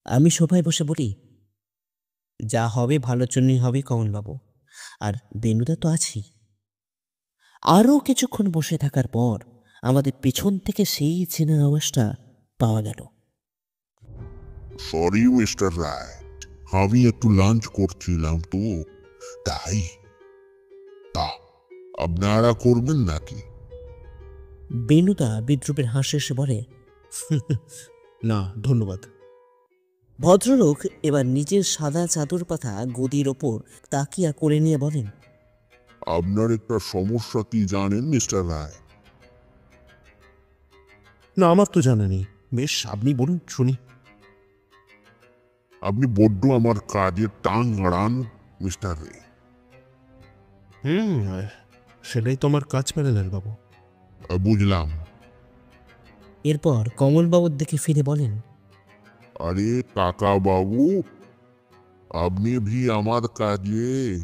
আমি সোফায় বসে বলি, যা হবে ভালোর জন্যই হবে কমলবাবু, আর বেনুদা তো আছি। আরও কিছুক্ষণ বসে থাকার পর আমাদের পেছন থেকে সেই চেনা আওয়াজটা পাওয়া গেল। সরি মিস্টার রায়, আমি একটু লাঞ্চ করছিলাম তো তাই। তা আপনারা করবেন নাকি? বেনুদা বিদ্রুপের হাসি এসে বলে, না ধন্যবাদ। ভদ্রলোক এবার নিজের সাদা চাদর পাতা গদির ওপর তাকিয়া করে নিয়ে বলেন, আপনার একটা সমস্যা কি জানেন মিস্টার রায়? না আমার তো জানা নেই। বেশ আপনি বলুন শুনি। আপনি বড্ড আমার কাজে টাং আড়ান মিস্টার রে। সেটাই তো আমার কাজ প্যারালাল বাবু। বুঝলাম। এরপর কমলবাবুর দিকে ফিরে বলেন, আরে কাকা বাবু, আপনি ভি আমার কাজে।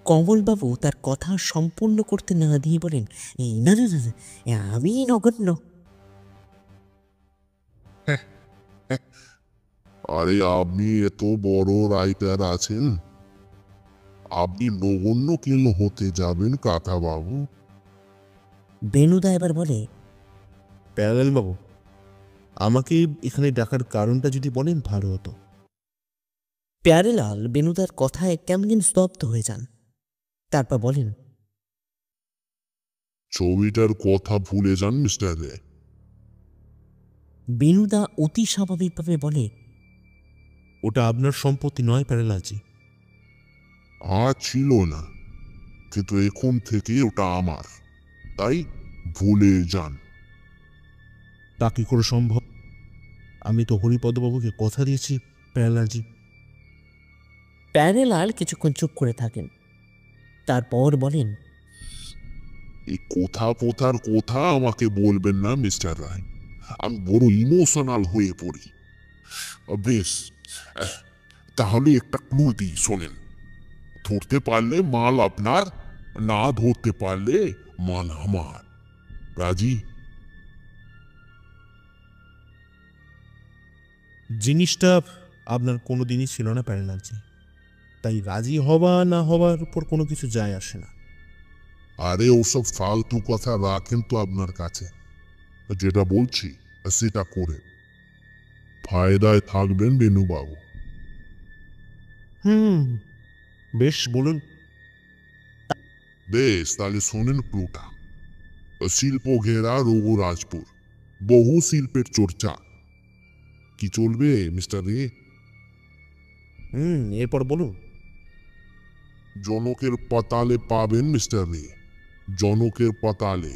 কমলবাবু তার কথা সম্পূর্ণ করতে না দিয়ে বলেন, "এই না না না না, আমি নগণ্য।" আরে আপনি এত বড় রাইটার আছেন, আপনি নগণ্য কেন হতে যাবেন কাকা বাবু? বেনুদা এবার বলে, প্যারালাল বাবু, আমাকে এখানে ডাকার কারণটা যদি বলেন ভালো হতো। প্যারেলাল বেনুদার কথায় কেমন যেন স্তব্ধ হয়ে যান। তারপর বলেন, ছবিটার কথা ভুলে যান মিস্টার রে। বেনুদা অতি স্বাভাবিকভাবে বলে, ওটা আপনার সম্পত্তি নয় প্যারালালজি। ছিল না, কিন্তু এখন থেকে ওটা আমার, তাই ভুলে যান। তা কি করে সম্ভব? আমি তো হরিপদবাবুকে কথা দিয়েছি প্যারালালজি। প্যারেলাল কিছুক্ষণ চুপ করে থাকেন। তারপর বলেন, এই কথা পোথার কথা আমাকে বলবেন না মিস্টার রায়, আমি বড় ইমোশনাল হয়ে পড়ি। বেশ, আহ, তাহলে একটা ক্লু দিই, শোনেন। ধরতে পারলে মাল আপনার, না ধরতে পারলে মাল আমার। রাজি? জিনিসটা আপনার কোনো দিনই ছিল না প্যারালালজি, তাই রাজি হওয়া না হওয়ার উপর কোনো কিছু যায় আসে না। আরে ওসব ফালতু কথা রাখেন তো আপনার কাছে, যেটা বলছি সেটা করে ফায়দায় থাকবেন বেনুবাবু। হুম, বেশ বলুন। বেশ, তাহলে শোনেন ক্লুটা। শিল্প ঘেরা রঘুরাজপুর, বহু শিল্পের চর্চা। কি চলবে মিস্টার রে? এরপর বলুন। জনকের পাতালে পাবেন মিস্টার রে, জনকের পাতালে।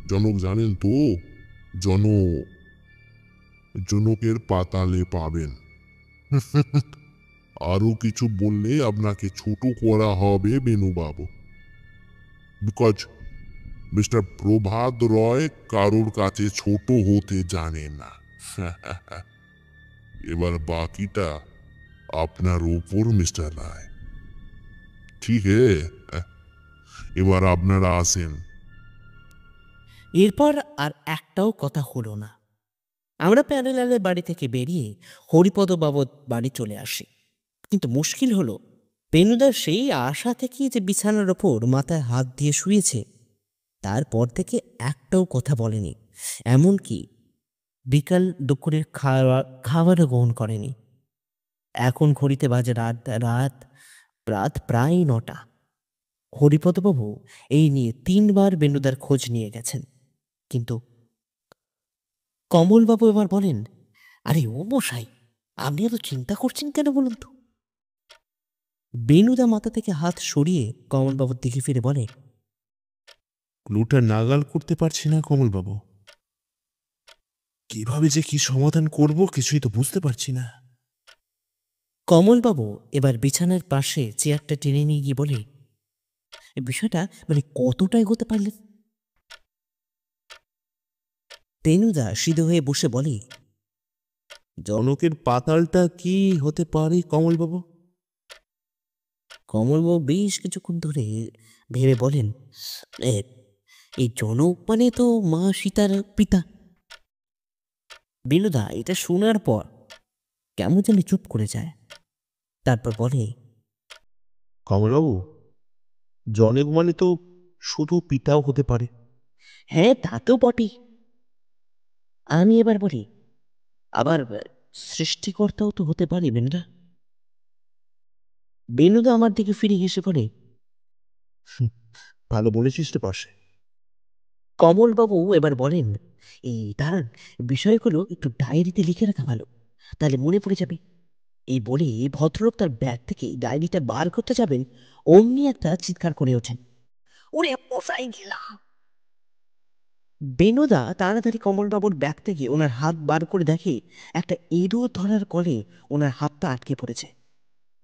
জনক জানেন তো? জন জনকের পাতালে পাবেন। আরো কিছু বললে আপনাকে ছোট করা হবে বেনুবাবু, বিকজ মিস্টার প্রভাত রয় কারোর কাছে ছোট হতে জানে না। এবার বাকিটা আপনার উপর মিস্টার রায়। ঠিক এবার আপনারা আসেন। এরপর আর একটাও কথা হলো না। আমরা প্যারেলালের বাড়ি থেকে বেরিয়ে হরিপদ বাবুর বাড়ি চলে আসি। কিন্তু মুশকিল হলো, বেনুদার সেই আশা থেকেই যে বিছানার ওপর মাথায় হাত দিয়ে শুয়েছে, তারপর থেকে একটাও কথা বলেনি। এমনকি বিকাল দুপুরের খাবারও গ্রহণ করেনি। এখন ঘড়িতে বাজে রাত রাত রাত প্রায় 9টা। হরিপদবাবু এই নিয়ে 3বার বেনুদার খোঁজ নিয়ে গেছেন, কিন্তু কমলবাবু এবার বলেন, "আরে ও মশাই, আপনি এত চিন্তা করছেন কেন বলুন তো?" বেনুদা মাথা থেকে হাত সরিয়ে কমলবাবুর দিকে ফিরে বলে, ক্লুটা নাগাল করতে পারছি না কমলবাবু। কিভাবে যে কি সমাধান করব কিছুই তো বুঝতে পারছি না। কমলবাবু এবার বিছানার পাশে চেয়ারটা টেনে নিয়ে গিয়ে বলে, "এই বিষয়টা মানে কতটা এগোতে পারলেন?" বেনুদা সিধে হয়ে বসে বলে, জনকের পাতালটা কি হতে পারে কমলবাবু? কমলবাবু বেশ কিছুক্ষণ ধরে ভেবে বলেন, "এ, এই জনক মানে তো মা সীতার পিতা।" বেনুদা এটা শোনার পর কেমন যেন চুপ করে যায়। তারপর বলে, কমলবাবু, জনক মানে তো শুধু পিতাও হতে পারে। "হ্যাঁ, তা তো বটেই। আমি এবার বলি, আবার সৃষ্টিকর্তাও তো হতে পারে বেনুদা।" বেনুদা আমার দিকে ফিরে হেসে বলে, ভালো বলেছিস তো পাশে। কমলবাবু এবার বলেন, "এই দাঁড়ান, বিষয়গুলো একটু ডায়েরিতে লিখে রাখা ভালো, তাহলে মনে পড়ে যাবে।" এই বলে ভদ্রলোক তার ব্যাগ থেকে ডায়েরিটা বার করতে যাবেন, অমনি একটা চিৎকার করে ওঠেন, "ওরে পোষাই গেলাম!" বেনুদা তাড়াতাড়ি কমলবাবুর ব্যাগ থেকে ওনার হাত বার করে দেখে একটা ইঁদুর ধরার কলে ওনার হাতটা আটকে পড়েছে।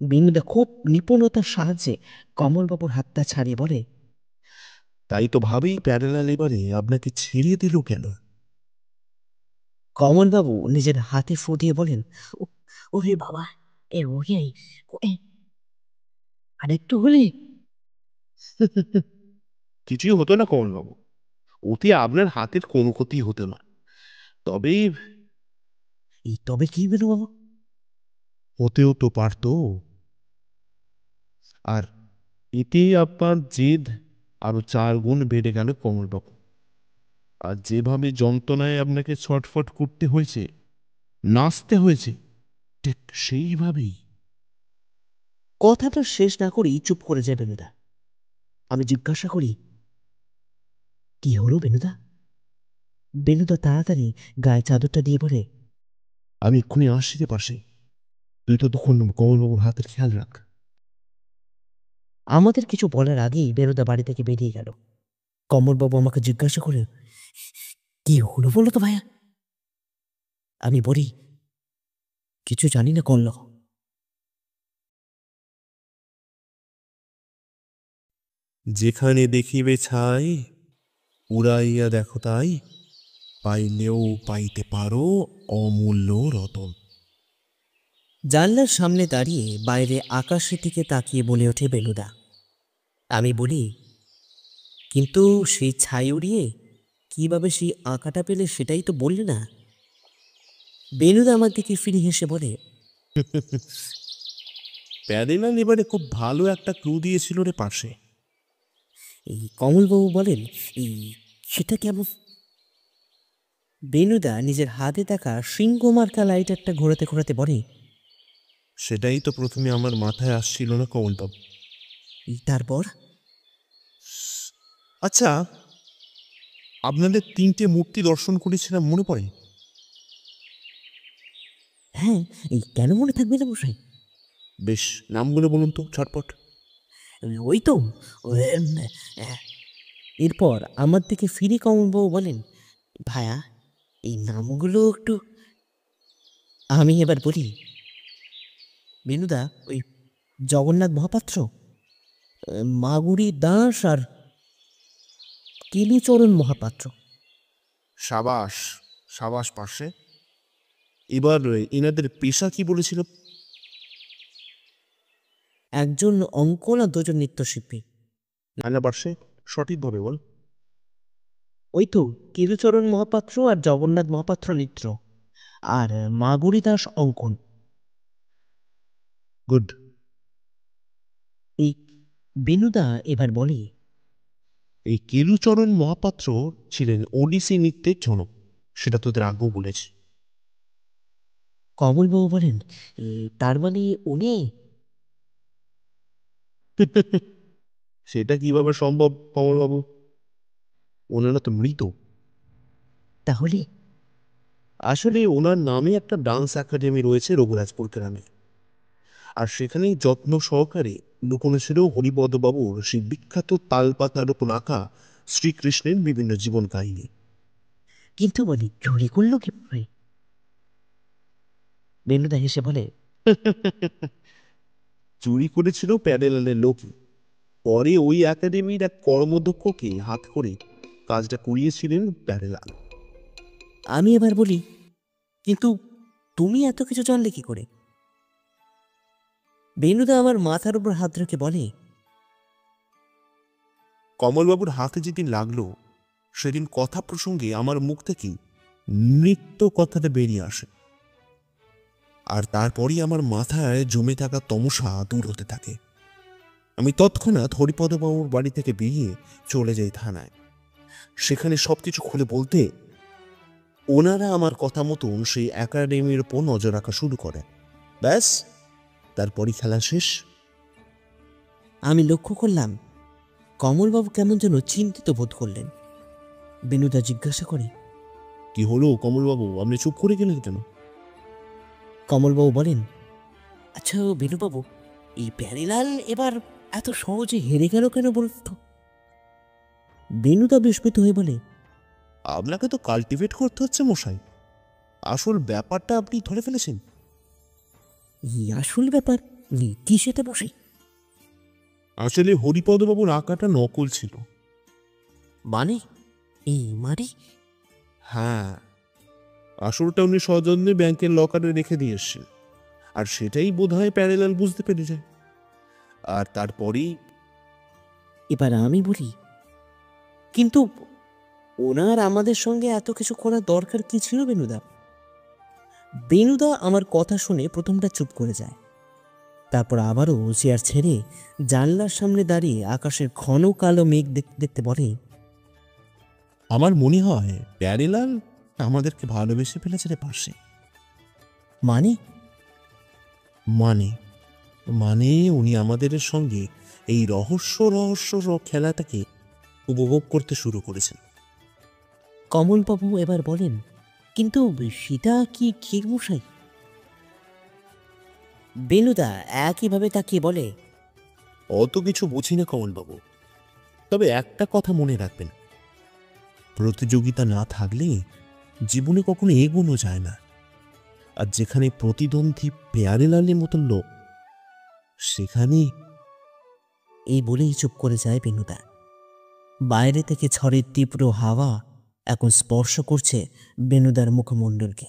বেনুদা খুব নিপুণতার সাহায্যে কমলবাবুর হাতটা ছাড়িয়ে বলে, তাই তো ভাবেই প্যারালাল এবারে আপনাকে ছেড়ে দিল কেন? কমলবাবু নিজের হাতে ফু দিয়ে বলেন, ওরে বাবা, এ ওরে, আরেকটু হলে। কিছুই হতো না কমলবাবু, ওতে আপনার হাতের কোনো ক্ষতি হতো না। তবে এই তবে কি বেনুবাবু? হতেও তো পারতো। আর এতে আপনার জেদ আরো 4 গুণ বেড়ে গেল কমলবাবু। আর যেভাবে যন্ত্রণায় আপনাকে ছটফট করতে হয়েছে, নাচতে হয়েছে, ঠিক সেইভাবেই। কথাটা শেষ না করেই চুপ করে যায় বেনুদা। আমি জিজ্ঞাসা করি, কি হলো বেনুদা? বেনুদা তাড়াতাড়ি গায়ে চাদরটা দিয়ে বলে, আমি এক্ষুনি আসছি রে পাশে, তুই তো তখন কমলবাবুর হাতের খেয়াল রাখ। আমাদের কিছু বলার আগেই বেনুদা বাড়ি থেকে বেরিয়ে গেল। কমলবাবু আমাকে জিজ্ঞাসা করে, কি হলো বলো তো ভাইয়া? আমি বলি, কিছু জানি না করল। যেখানে দেখিবে ছাই, উড়াইয়া দেখো তাই, পাইলেও পাইতে পারো অমূল্য রতন। জানলার সামনে দাঁড়িয়ে বাইরে আকাশের দিকে তাকিয়ে বলে ওঠে বেনুদা। আমি বলি, কিন্তু সেই ছাই উড়িয়ে কিভাবে সেই আঁকাটা পেলে সেটাই তো বললে না। বেনুদা আমার দিকে ফিরে হেসে বলে, প্যারেলাল এবারে খুব ভালো একটা ক্লু দিয়েছিল রে পাশে। এই কমলবাবু বলেন, এই সেটা কেমন? বেনুদা নিজের হাতে থাকা সিংহ মার্কা লাইটারটা ঘোরাতে ঘোরাতে বলে, সেটাই তো প্রথমে আমার মাথায় আসছিল না কমলবাবু। তারপর? আচ্ছা, আপনাদের 3টে মূর্তি দর্শন করেছিলাম, মনে পড়ে? হ্যাঁ, এই কেন মনে থাকবে না মশাই? বেশ, নামগুলো বলুন তো ঝটপট। ওই তো, উম, আহ, এরপর আমার দিকে ফিরে কমলবাবু বলেন, ভায়া, এই নামগুলো একটু। আমি এবার বলি, বেনুদা, ওই জগন্নাথ মহাপাত্র, মাগুরি দাস আর কেলুচরণ মহাপাত্র। সাবাস, সাবাস পাশে। এবার এনাদের পেশা কি বলেছিল? একজন অঙ্কন আর দুজন নৃত্যশিল্পী। না পার্শ্বে, সঠিকভাবে বল। ওই তো, কেলুচরণ মহাপাত্র আর জগন্নাথ মহাপাত্র নৃত্য, আর মাগুরি দাস অঙ্কন। গুড। এই বেনুদা এবার বলে, এই কেলুচরণ মহাপাত্র ছিলেন ওডিসি নৃত্যের জনক, সেটা তোদের আগেও বলেছি। কমলবাবু বলেন, তার মানে উনি? সেটা কিভাবে সম্ভব কমলবাবু? ওনারা তো মৃত। তাহলে? আসলে ওনার নামে একটা ডান্স একাডেমি রয়েছে রঘুরাজপুর গ্রামে, আর সেখানেই যত্ন সহকারে লুকোনো ছিল হরিপদবাবুর সেই বিখ্যাত তালপাতার উপর আঁকা শ্রীকৃষ্ণের বিভিন্ন জীবন কাহিনী। কিন্তু বলি, চুরি করলো কিভাবে? বেনুদা হেসে বলে, চুরি করেছিল প্যাডেলালের লোক। পরে ওই একাডেমির এক কর্মদক্ষকে হাত করে কাজটা করিয়েছিলেন প্যাডেলাল। আমি এবার বলি, কিন্তু তুমি এত কিছু জানলে কি করে? বেনুদা আমার মাথার উপর হাত রেখে বলে, কমলবাবুর হাতে যেদিন লাগলো, সেদিন কথা প্রসঙ্গে আমার মুখ থেকে নৃত্য কথাটা বেরিয়ে আসে, আর তারপরই আমার মাথায় জমে থাকা তমসা দূর হতে থাকে। আমি তৎক্ষণাৎ হরিপদবাবুর বাড়ি থেকে বেরিয়ে চলে যাই থানায়। সেখানে সবকিছু খুলে বলতে ওনারা আমার কথা মতন সেই একাডেমির ওপর নজর রাখা শুরু করে। ব্যাস, তারপরই খেলা শেষ। আমি লক্ষ্য করলাম কমলবাবু কেমন যেন চিন্তিত বোধ করলেন। বেনুদা জিজ্ঞাসা করে, কি হলো কমলবাবু, আপনি চুপ করে গেলেন কেন? কমলবাবু বলেন, আচ্ছা বেনুবাবু, এই প্যারিলাল এবার এত সহজে হেরে গেল কেন বলতো? বেনুদা বিস্মিত হয়ে বলে, আপনাকে তো কাল্টিভেট করতে হচ্ছে মশাই, আসল ব্যাপারটা আপনি ধরে ফেলেছেন। এই আসল ব্যাপার? কি সেটা বসে? আসলে হরিপদবাবুর আঁকাটা নকল ছিল। মানে মানে হ্যাঁ, আসলটা উনি সযত্নে ব্যাংকের লকারে রেখে দিয়ে এসছেন, আর সেটাই বোধহয় প্যারেলাল বুঝতে পেরে যায়। আর তারপরেই এবার আমি বলি, কিন্তু ওনার আমাদের সঙ্গে এত কিছু করার দরকার কি ছিল বেনুদা? বেনুদা আমার কথা শুনে প্রথমটা চুপ করে যায়, তারপর আবারও চেয়ার ছেড়ে জানলার সামনে দাঁড়িয়ে আকাশের ঘন কালো মেঘ দেখতে দেখতে বলে, আমার মনে হয় প্যারেলাল আমাদেরকে ভালোবেসে ফেলেছে রে পাশে। মানে মানে মানে উনি আমাদের সঙ্গে এই রহস্য খেলাটাকে উপভোগ করতে শুরু করেছেন। কমলবাবু এবার বলেন, কিন্তু সেটা কি ঠিক মশাই? বেনুদা একইভাবে তাকিয়ে বলে, অত কিছু বুঝি না কমলবাবু, তবে একটা কথা মনে রাখবেন, প্রতিযোগিতা না থাকলে জীবনে কখনো এগোনো যায় না। আর যেখানে প্রতিদ্বন্দ্বী প্যারেলালের মতো লোক, সেখানে এই বলেই চুপ করে যায় বেনুদা। বাইরে থেকে ঝড়ের তীব্র হাওয়া এখন স্পর্শ করছে বেনুদার মুখমণ্ডলকে।